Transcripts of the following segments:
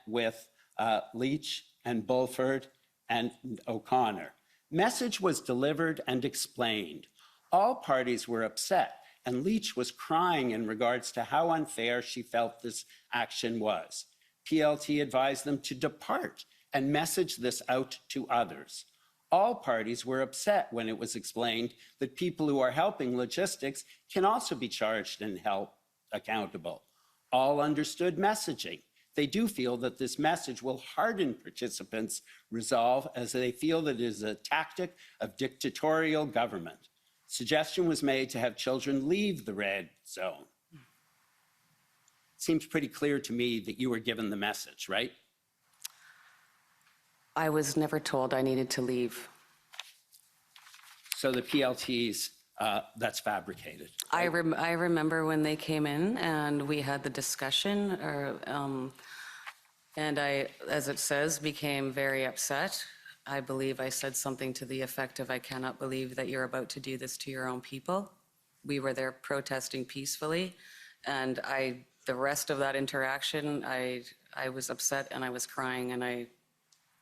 with Leach and Bulford and O'Connor. Message was delivered and explained. All parties were upset, and Leach was crying in regards to how unfair she felt this action was. PLT advised them to depart and message this out to others. All parties were upset when it was explained that people who are helping logistics can also be charged and held accountable. All understood messaging. They do feel that this message will harden participants' resolve as they feel that it is a tactic of dictatorial government. Suggestion was made to have children leave the red zone. Seems pretty clear to me that you were given the message, right? I was never told I needed to leave. So the PLTs, that's fabricated. Right? I remember when they came in and we had the discussion, and I, as it says, became very upset. I believe I said something to the effect of, "I cannot believe that you're about to do this to your own people." We were there protesting peacefully, and the rest of that interaction, I was upset and I was crying, and I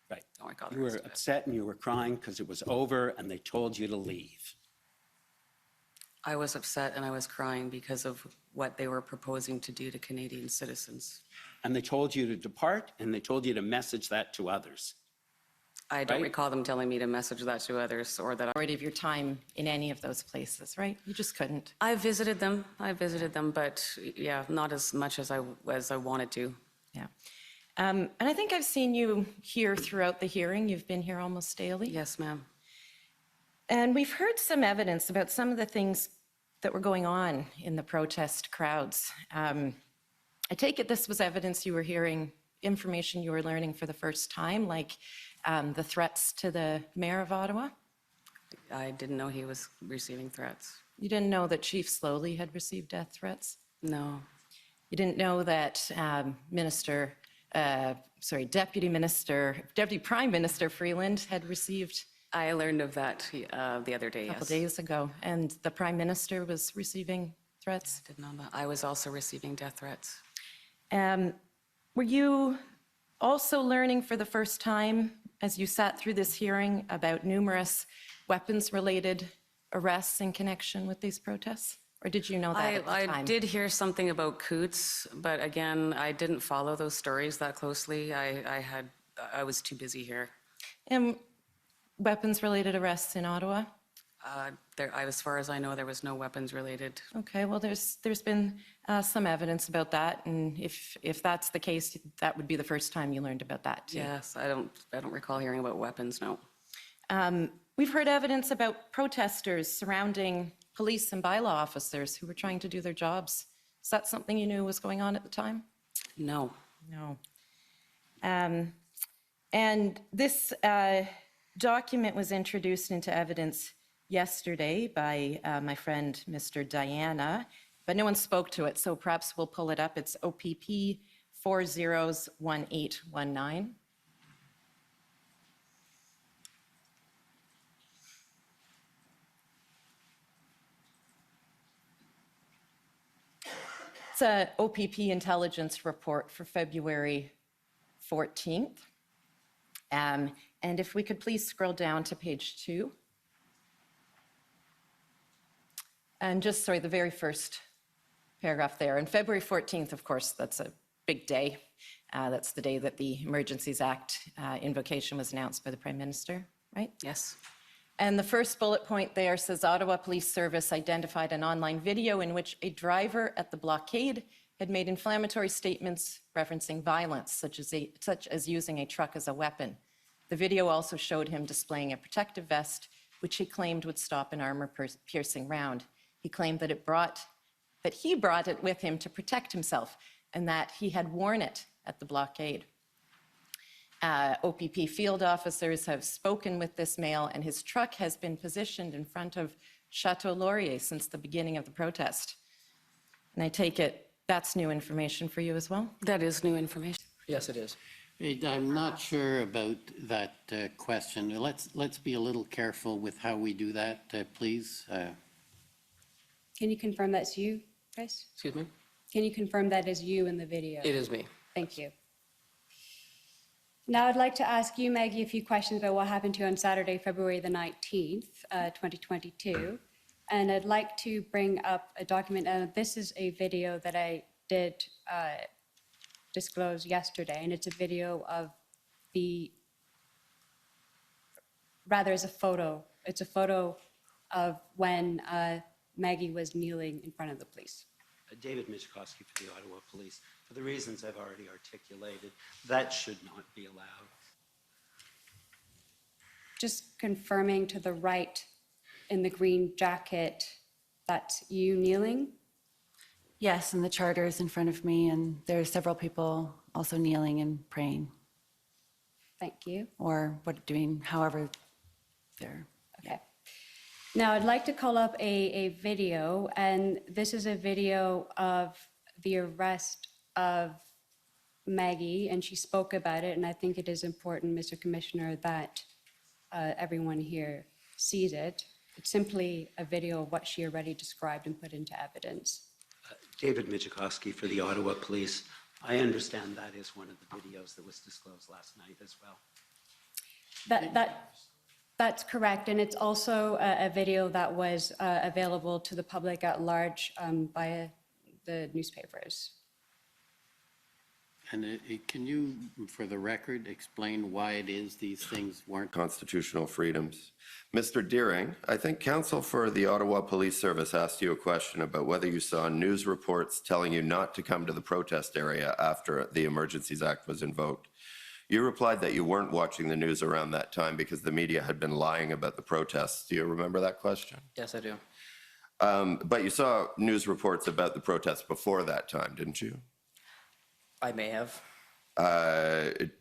don't recall the You rest were of it. upset and you were crying because it was over and they told you to leave. I was upset and I was crying because of what they were proposing to do to Canadian citizens. And they told you to depart and they told you to message that to others. I don't Right? recall them telling me to message that to others or that Majority of your time in any of those places, right? You just couldn't. I visited them, but yeah, not as much as I wanted to. Yeah. And I think I've seen you here throughout the hearing. You've been here almost daily. Yes, ma'am. And we've heard some evidence about some of the things that were going on in the protest crowds. I take it this was evidence you were hearing, information you were learning for the first time, like the threats to the mayor of Ottawa? I didn't know he was receiving threats. You didn't know that Chief Slowly had received death threats? No. You didn't know that Deputy Prime Minister Freeland had received I learned of that the other day, a couple yes. days ago, and the Prime Minister was receiving threats? I didn't know that. I was also receiving death threats. Were you also learning for the first time as you sat through this hearing about numerous weapons-related arrests in connection with these protests? Or did you know that at the time? I did hear something about Coots, but again, I didn't follow those stories that closely. I was too busy here. And weapons-related arrests in Ottawa? As far as I know, there was no weapons related. Okay, well, there's been some evidence about that, and if that's the case, that would be the first time you learned about that, too. Yes, I don't recall hearing about weapons, no. We've heard evidence about protesters surrounding police and bylaw officers who were trying to do their jobs. Is that something you knew was going on at the time? No. No. And this document was introduced into evidence yesterday by my friend, Mr. Diana, but no one spoke to it, so perhaps we'll pull it up. It's OPP 401819. It's a OPP intelligence report for February 14th. And if we could please scroll down to page 2. And just, sorry, the very first paragraph there. And February 14th, of course, that's a big day. That's the day that the Emergencies Act invocation was announced by the Prime Minister, right? Yes. And the first bullet point there says Ottawa Police Service identified an online video in which a driver at the blockade had made inflammatory statements referencing violence, such as using a truck as a weapon. The video also showed him displaying a protective vest, which he claimed would stop an armor-piercing round. He claimed that he brought it with him to protect himself, and that he had worn it at the blockade. OPP field officers have spoken with this male, and his truck has been positioned in front of Chateau Laurier since the beginning of the protest. And I take it that's new information for you as well? That is new information. Yes, it is. I'm not sure about that question. Let's be a little careful with how we do that, please. Can you confirm that's you, Chris? Excuse me? Can you confirm that is you in the video? It is me. Thank you. Now I'd like to ask you, Maggie, a few questions about what happened to you on Saturday, February the 19th, 2022. And I'd like to bring up a document, and this is a video that I did disclose yesterday, and it's a video of it's a photo. It's a photo of when Maggie was kneeling in front of the police. David Michkowski for the Ottawa Police. For the reasons I've already articulated, that should not be allowed. Just confirming to the right in the green jacket, that's you kneeling? Yes, and the charter is in front of me, and there are several people also kneeling and praying, Thank you. or doing however they're. Okay. Now, I'd like to call up a video, and this is a video of the arrest of Maggie, and she spoke about it, and I think it is important, Mr. Commissioner, that everyone here sees it. It's simply a video of what she already described and put into evidence. David Michkowski for the Ottawa Police. I understand that is one of the videos that was disclosed last night as well. That's correct, and it's also a video that was available to the public at large via the newspapers. And can you, for the record, explain why it is these things weren't? Constitutional freedoms. Mr. Deering, I think counsel for the Ottawa Police Service asked you a question about whether you saw news reports telling you not to come to the protest area after the Emergencies Act was invoked. You replied that you weren't watching the news around that time because the media had been lying about the protests. Do you remember that question? Yes, I do. But you saw news reports about the protests before that time, didn't you? I may have. It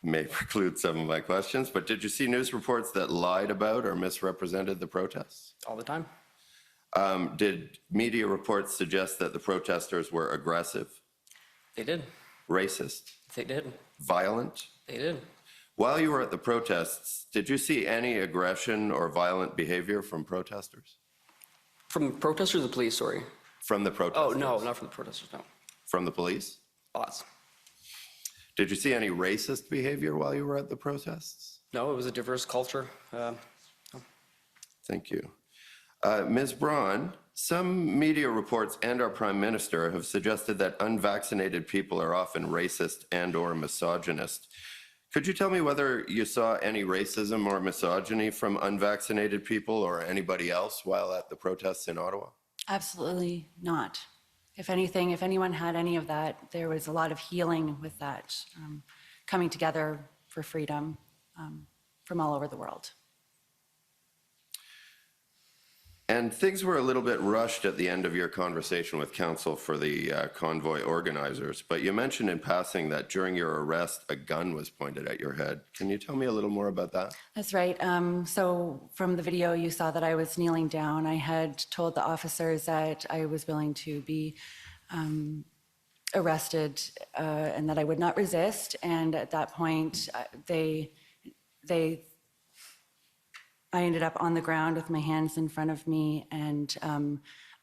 may preclude some of my questions, but did you see news reports that lied about or misrepresented the protests? All the time. Did media reports suggest that the protesters were aggressive, They did. racist, They did. violent? They did. While you were at the protests, did you see any aggression or violent behavior from protesters? From protesters or the police, sorry. From the protesters? Oh, no, not from the protesters, no. From the police? Lots. Did you see any racist behavior while you were at the protests? No, it was a diverse culture. Thank you. Ms. Braun, some media reports and our Prime Minister have suggested that unvaccinated people are often racist and/or misogynist. Could you tell me whether you saw any racism or misogyny from unvaccinated people or anybody else while at the protests in Ottawa? Absolutely not. If anything, if anyone had any of that, there was a lot of healing with that, coming together for freedom from all over the world. And things were a little bit rushed at the end of your conversation with counsel for the convoy organizers, but you mentioned in passing that during your arrest, a gun was pointed at your head. Can you tell me a little more about that? That's right. So from the video, you saw that I was kneeling down. I had told the officers that I was willing to be arrested and that I would not resist. And at that point, I ended up on the ground with my hands in front of me, and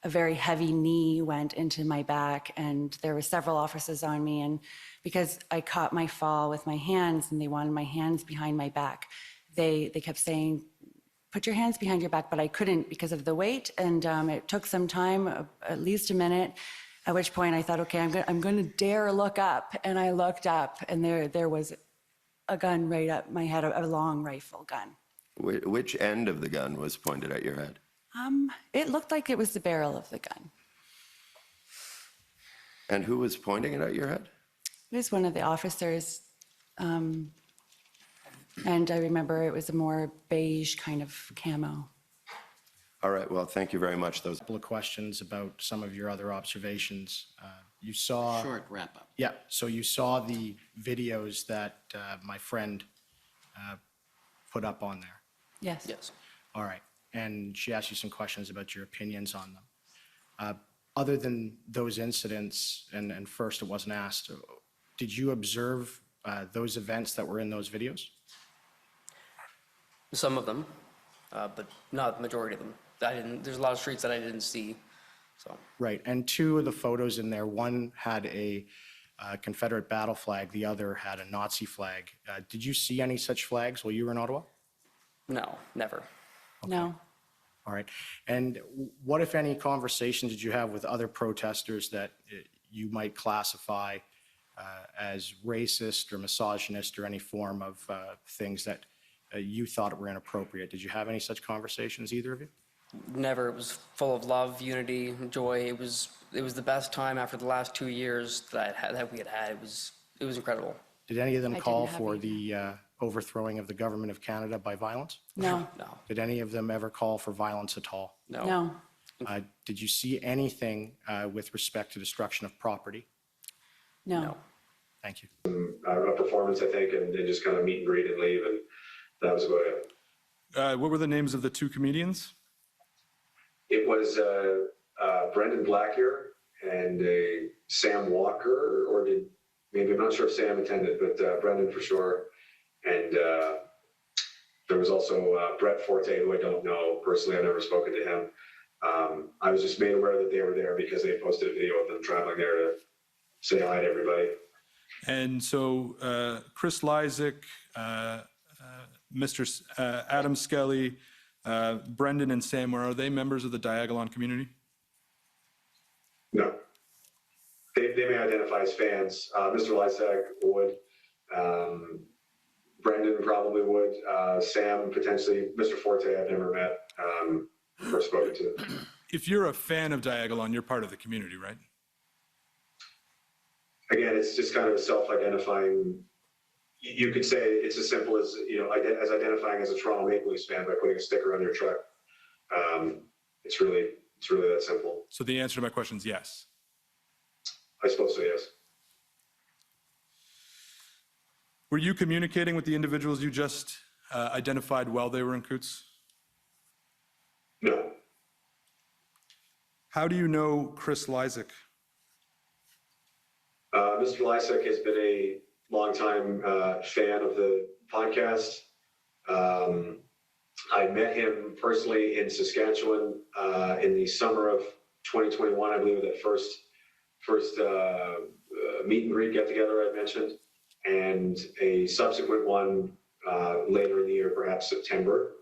a very heavy knee went into my back, and there were several officers on me. And because I caught my fall with my hands and they wanted my hands behind my back, they kept saying, put your hands behind your back, but I couldn't because of the weight. And it took some time, at least a minute, at which point I thought, okay, I'm going to dare look up. And I looked up, and there was a gun right up my head, a long rifle gun. Which end of the gun was pointed at your head? It looked like it was the barrel of the gun. And who was pointing it at your head? It was one of the officers. And I remember it was a more beige kind of camo. All right, well, thank you very much. Those. Couple of questions about some of your other observations. You saw. Short wrap-up. Yeah, so you saw the videos that my friend put up on there. Yes. Yes. All right, and she asked you some questions about your opinions on them. Other than those incidents, and first it wasn't asked, did you observe those events that were in those videos? Some of them, but not the majority of them. There's a lot of streets that I didn't see, so. Right, and two of the photos in there, one had a Confederate battle flag, the other had a Nazi flag. Did you see any such flags while you were in Ottawa? No, never. No. All right. And what, if any, conversations did you have with other protesters that you might classify as racist or misogynist or any form of things that you thought were inappropriate? Did you have any such conversations, either of you? Never. It was full of love, unity, joy. It was the best time after the last 2 years that we had had. It was incredible. Did any of them didn't call have for either. the overthrowing of the government of Canada by violence? No. No, Did any of them ever call for violence at all? no. No. Did you see anything with respect to destruction of property? No. Thank you. A performance, I think, and just kind of meet and greet and leave, and that was about it. What were the names of the two comedians? It was Brendan Blackyer and Sam Walker, or maybe, I'm not sure if Sam attended, but Brendan for sure. And there was also Brett Forte, who I don't know personally. I've never spoken to him. I was just made aware that they were there because they posted a video of them traveling there to say hi to everybody. And so Chris Lysak, Mr. Adam Skelly, Brendan and Sam, are they members of the Diagolon community? No. They may identify as fans. Mr. Lysak would. Brendan probably would. Sam, potentially. Mr. Forte, I've never met or spoken to. If you're a fan of Diagolon, you're part of the community, right? Again, it's just kind of a self-identifying. You could say it's as simple as, as identifying as a Toronto Maple Leafs fan by putting a sticker on your truck. It's really that simple. So the answer to my question is yes. I suppose so, yes. Were you communicating with the individuals you just identified while they were in Coutts? No. How do you know Chris Lysak? Mr. Lysak has been a longtime fan of the podcast. I met him personally in Saskatchewan in the summer of 2021, I believe, that first meet and greet get together I mentioned, and a subsequent one later in the year, perhaps September.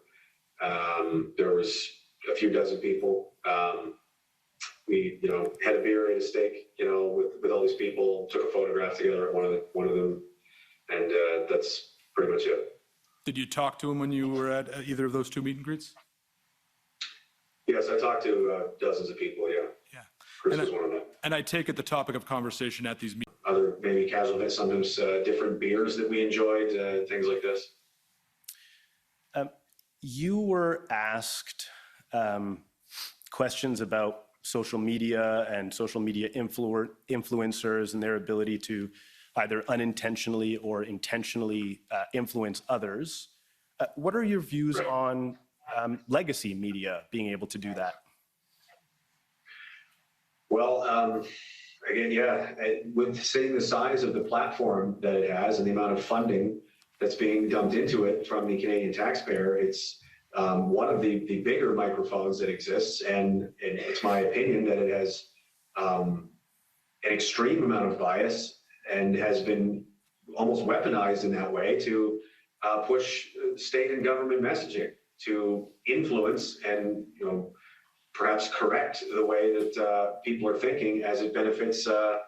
There was a few dozen people. We, had a beer, ate a steak, with all these people, took a photograph together at one of them, and that's pretty much it. Did you talk to him when you were at either of those two meet and greets? Yes, I talked to dozens of people, yeah. Yeah. Chris was one of them. And I take it the topic of conversation at these meetings. Other maybe casual events, sometimes different beers that we enjoyed, things like this. You were asked questions about social media and social media influencers and their ability to either unintentionally or intentionally influence others. What are your views on legacy media being able to do that? Well, again, yeah, with seeing the size of the platform that it has and the amount of funding that's being dumped into it from the Canadian taxpayer, it's one of the bigger microphones that exists, and it's my opinion that it has an extreme amount of bias and has been almost weaponized in that way to push state and government messaging, to influence and perhaps correct the way that people are thinking as it benefits the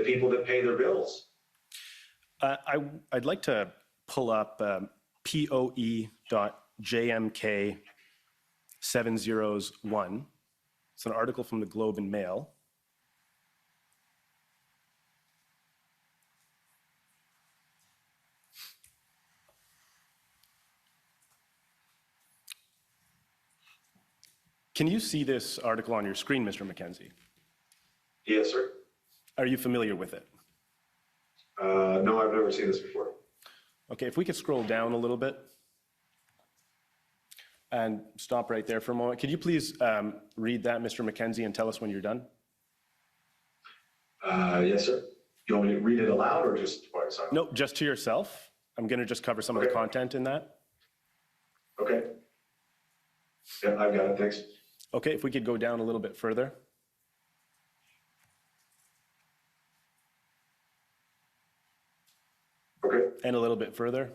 people that pay their bills. I'd like to pull up POE.JMK701. It's an article from the Globe and Mail. Can you see this article on your screen, Mr. McKenzie? Yes, sir. Are you familiar with it? No, I've never seen this before. Okay, if we could scroll down a little bit and stop right there for a moment. Could you please read that, Mr. McKenzie, and tell us when you're done? Yes, sir. You want me to read it aloud or just quiet silent? No, just to yourself. I'm going to just cover some of the content in that. Okay. Yeah, I've got it. Thanks. Okay, if we could go down a little bit further. Okay. And a little bit further.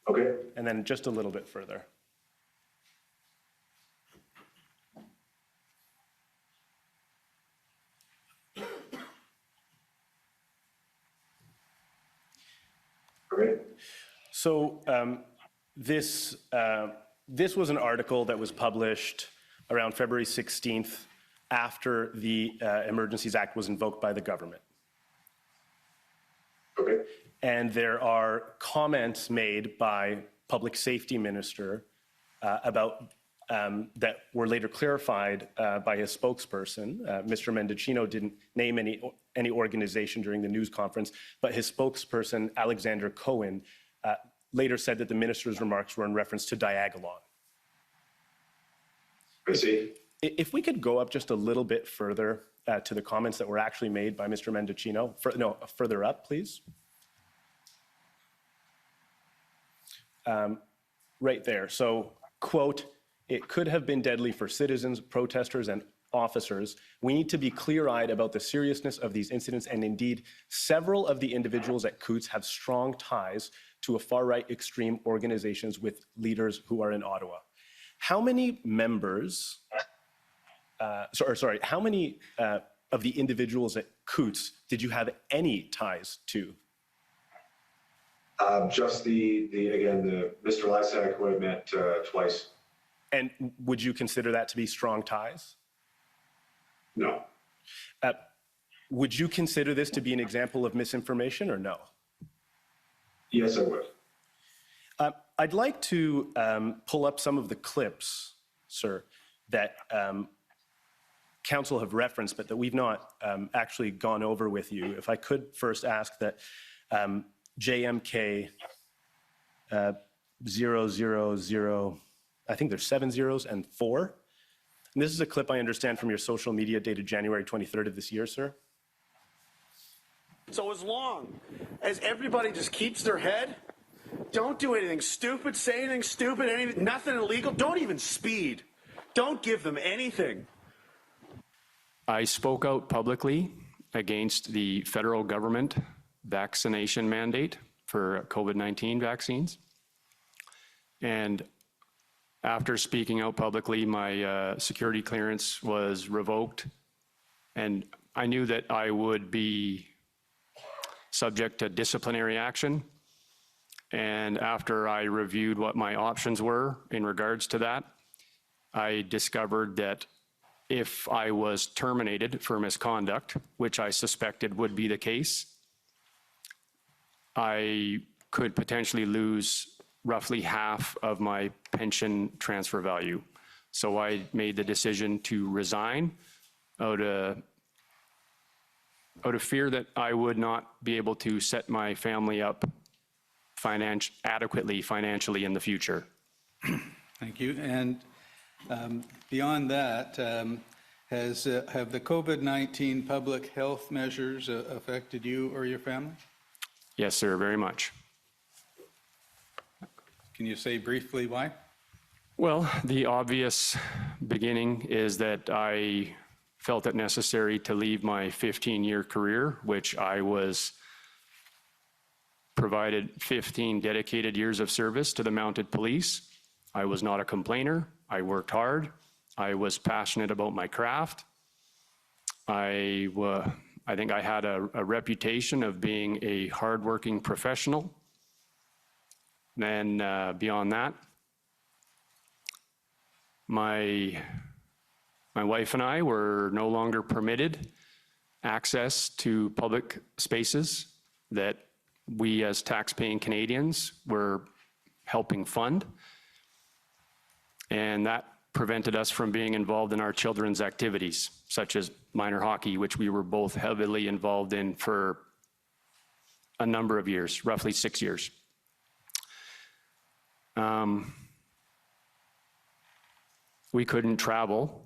Okay. And then just a little bit further. Okay. So this was an article that was published around February 16th after the Emergencies Act was invoked by the government. Okay. And there are comments made by Public Safety Minister about that were later clarified by his spokesperson. Mr. Mendicino didn't name any organization during the news conference, but his spokesperson, Alexander Cohen, later said that the minister's remarks were in reference to Diagolon. I see. If we could go up just a little bit further to the comments that were actually made by Mr. Mendicino, further up, please. Right there. So, quote, "It could have been deadly for citizens, protesters, and officers. We need to be clear-eyed about the seriousness of these incidents, and indeed, several of the individuals at Coutts have strong ties to a far-right extreme organizations with leaders who are in Ottawa." How many members, how many of the individuals at Coutts did you have any ties to? Just again, Mr. Lysak would have met twice. And would you consider that to be strong ties? No. Would you consider this to be an example of misinformation or no? Yes, I would. I'd like to pull up some of the clips, sir, that council have referenced, but that we've not actually gone over with you. If I could first ask that JMK 000, I think there's 7 zeros and 4. And this is a clip I understand from your social media dated January 23rd of this year, sir. So as long as everybody just keeps their head, don't do anything stupid, say anything stupid, nothing illegal, don't even speed. Don't give them anything. I spoke out publicly against the federal government vaccination mandate for COVID-19 vaccines. And after speaking out publicly, my security clearance was revoked. And I knew that I would be subject to disciplinary action. And after I reviewed what my options were in regards to that, I discovered that if I was terminated for misconduct, which I suspected would be the case, I could potentially lose roughly half of my pension transfer value. So I made the decision to resign out of fear that I would not be able to set my family up adequately financially in the future. Thank you. And beyond that, have the COVID-19 public health measures affected you or your family? Yes, sir, very much. Can you say briefly why? Well, the obvious beginning is that I felt it necessary to leave my 15-year career, which I was provided 15 dedicated years of service to the Mounted Police. I was not a complainer. I worked hard. I was passionate about my craft. I think I had a reputation of being a hardworking professional. Then beyond that, my wife and I were no longer permitted access to public spaces that we as tax-paying Canadians were helping fund. And that prevented us from being involved in our children's activities, such as minor hockey, which we were both heavily involved in for a number of years, roughly 6 years. We couldn't travel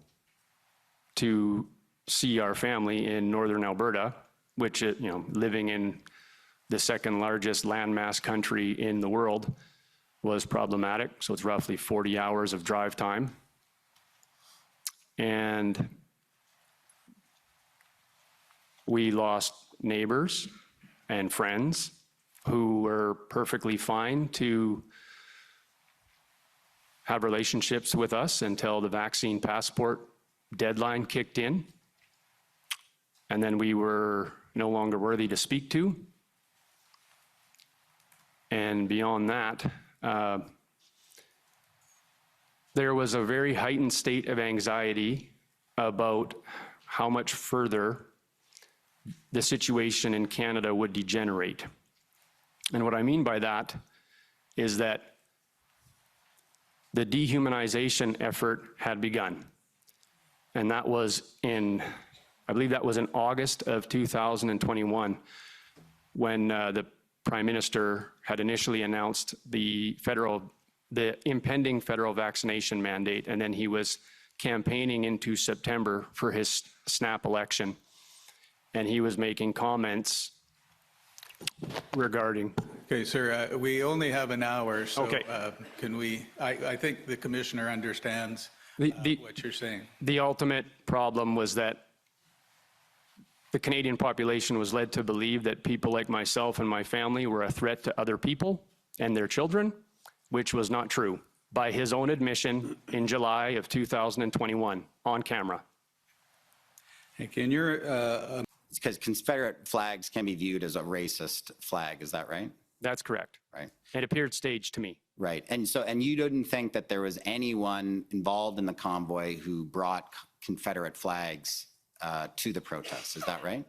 to see our family in northern Alberta, which, living in the second largest landmass country in the world was problematic. So it's roughly 40 hours of drive time. And we lost neighbors and friends who were perfectly fine to have relationships with us until the vaccine passport deadline kicked in. And then we were no longer worthy to speak to. And beyond that, there was a very heightened state of anxiety about how much further the situation in Canada would degenerate. And what I mean by that is that the dehumanization effort had begun. And that was in, I believe that was in August of 2021, when the Prime Minister had initially announced the impending federal vaccination mandate, and then he was campaigning into September for his snap election. And he was making comments regarding. Okay, sir, we only have an hour, so Okay. Can we, I think the commissioner understands what you're saying. The ultimate problem was that the Canadian population was led to believe that people like myself and my family were a threat to other people and their children, which was not true, by his own admission in July of 2021 on camera. Can your because Confederate flags can be viewed as a racist flag, is that right? That's correct. Right. It appeared staged to me. Right. And so, and you didn't think that there was anyone involved in the convoy who brought Confederate flags to the protests, is that right?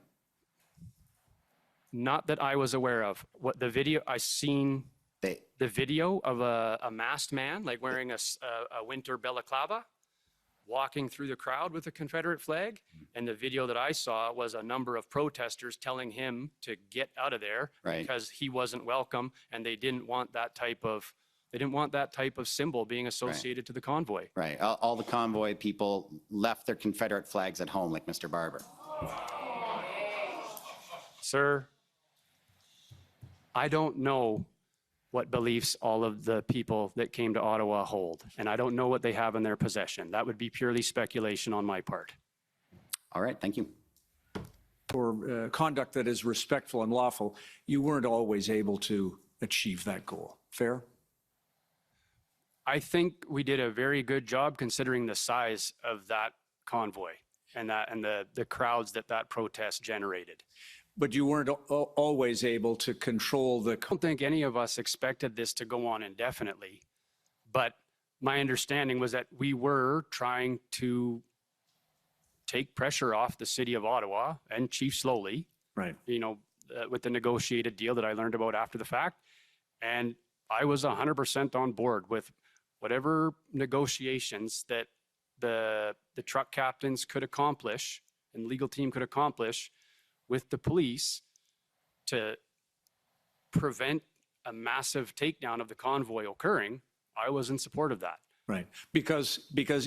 Not that I was aware of. What the video, I seen the video of a masked man, like wearing a winter balaclava, walking through the crowd with a Confederate flag. And the video that I saw was a number of protesters telling him to get out of there because he wasn't welcome, and they didn't want that type of symbol being associated to the convoy. Right. All the convoy people left their Confederate flags at home, like Mr. Barber. Sir, I don't know what beliefs all of the people that came to Ottawa hold, and I don't know what they have in their possession. That would be purely speculation on my part. All right, thank you. For conduct that is respectful and lawful, you weren't always able to achieve that goal. Fair? I think we did a very good job considering the size of that convoy and the crowds that protest generated. But you weren't always able to control the. I don't think any of us expected this to go on indefinitely, but my understanding was that we were trying to take pressure off the city of Ottawa and Chief Slowly, right? With the negotiated deal that I learned about after the fact. And I was 100% on board with whatever negotiations that the truck captains could accomplish and legal team could accomplish with the police to prevent a massive takedown of the convoy occurring. I was in support of that. Right, because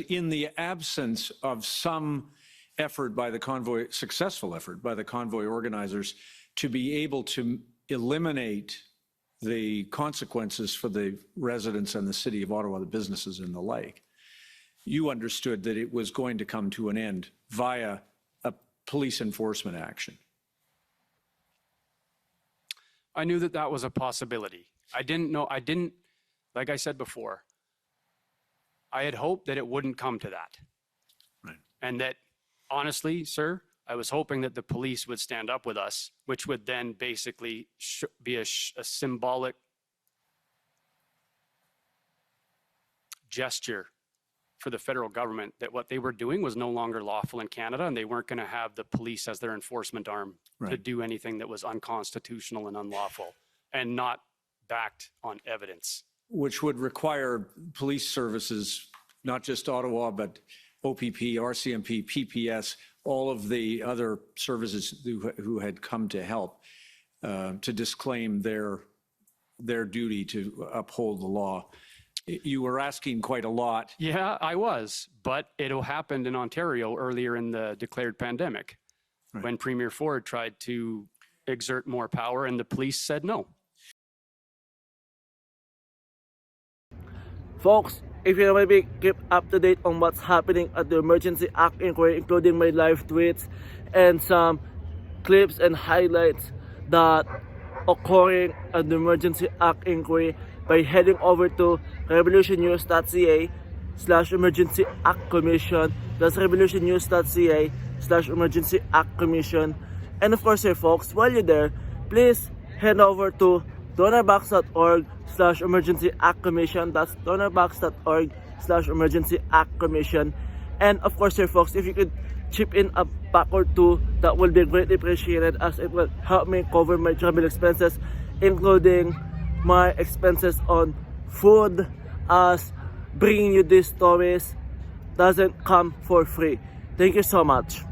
in the absence of some effort by the convoy, successful effort by the convoy organizers to be able to eliminate the consequences for the residents and the city of Ottawa, the businesses and the like, you understood that it was going to come to an end via a police enforcement action. I knew that was a possibility. I didn't, like I said before, I had hoped that it wouldn't come to that. Right. And that, honestly, sir, I was hoping that the police would stand up with us, which would then basically be a symbolic gesture for the federal government that what they were doing was no longer lawful in Canada, and they weren't going to have the police as their enforcement arm to do anything that was unconstitutional and unlawful and not backed on evidence. Which would require police services, not just Ottawa, but OPP, RCMP, PPS, all of the other services who had come to help to disclaim their duty to uphold the law. You were asking quite a lot. Yeah, I was, but it happened in Ontario earlier in the declared pandemic when Premier Ford tried to exert more power, and the police said no. Folks, if you want to be kept up to date on what's happening at the Emergency Act inquiry, including my live tweets and some clips and highlights that occurring at the Emergency Act inquiry, by heading over to revolutionnews.ca/Emergency Act Commission. That's revolutionnews.ca/Emergency Act Commission. And of course, here, folks, while you're there, please head over to donorbox.org/Emergency Act Commission. That's donorbox.org/Emergency Act Commission. And of course, here, folks, if you could chip in a buck or two, that will be greatly appreciated, as it will help me cover my travel expenses, including my expenses on food, as bringing you these stories doesn't come for free. Thank you so much.